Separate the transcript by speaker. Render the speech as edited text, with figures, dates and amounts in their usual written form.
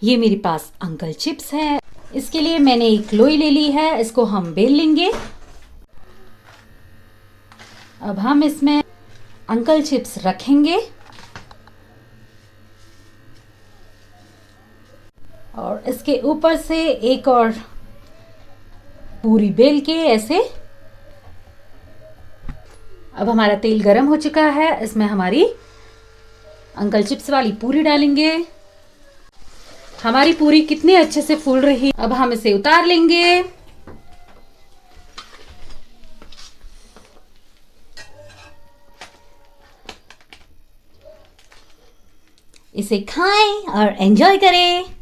Speaker 1: ये मेरे पास uncle chips है। इसके लिए मैंने एक लोई ले ली है, इसको हम बेल लेंगे। अब हम इसमें अंकल चिप्स रखेंगे और इसके ऊपर से एक और पूरी बेल के ऐसे। अब हमारा तेल गरम हो चुका है, इसमें हमारी अंकल चिप्स वाली पूरी डालेंगे। हमारी पूरी कितनी अच्छे से फूल रही। अब हम इसे उतार लेंगे। इसे खाएं और एंजॉय करें।